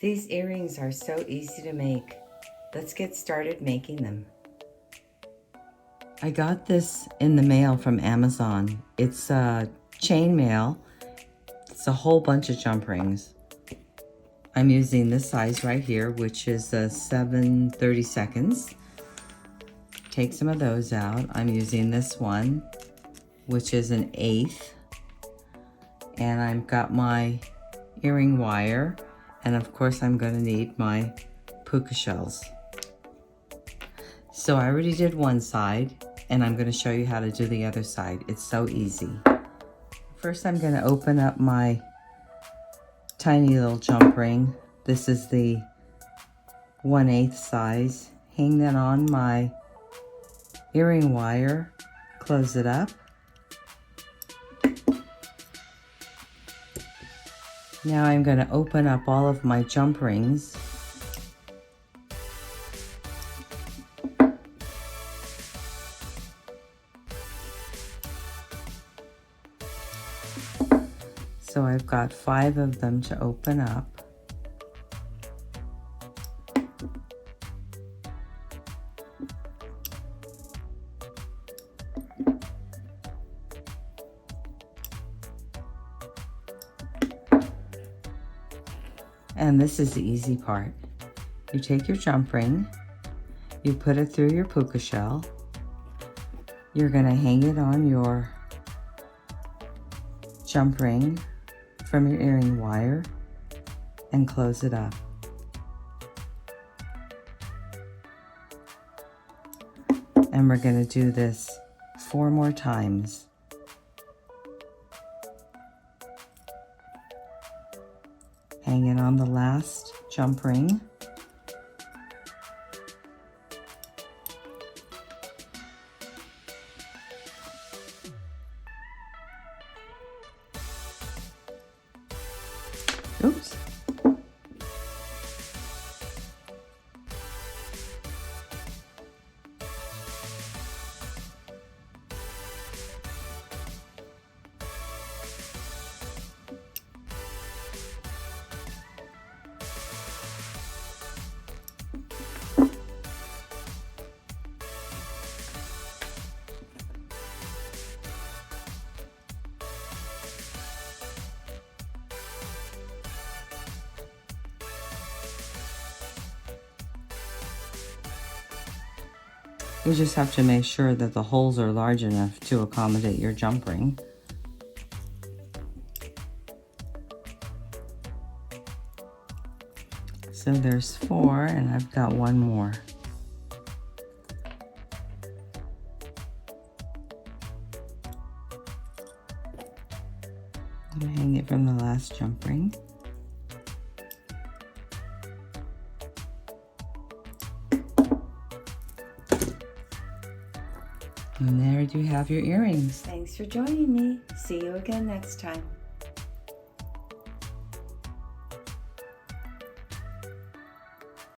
These earrings are so easy to make. Let's get started making them. I got this in the mail from Amazon. It's a chain mail. It's a whole bunch of jump rings. I'm using this size right here, which is a 7/32. Take some of those out. I'm using this one, which is an 1/8. And I've got my earring wire. And of course, I'm going to need my puka shells. So I already did one side, and I'm going to show you how to do the other side. It's so easy. First, I'm going to open up my tiny little jump ring. This is the 1/8 size. Hang that on my earring wire. Close it up. Now I'm going to open up all of my jump rings. So I've got 5 of them to open up. And this is the easy part. You take your jump ring, you put it through your puka shell, you're going to hang it on your jump ring from your earring wire and close it up. And we're going to do this 4 more times. Hang it on the last jump ring. Oops. You just have to make sure that the holes are large enough to accommodate your jump ring. So there's 4, and I've got 1 more. I'm going to hang it from the last jump ring. And there you have your earrings. Thanks for joining me. See you again next time.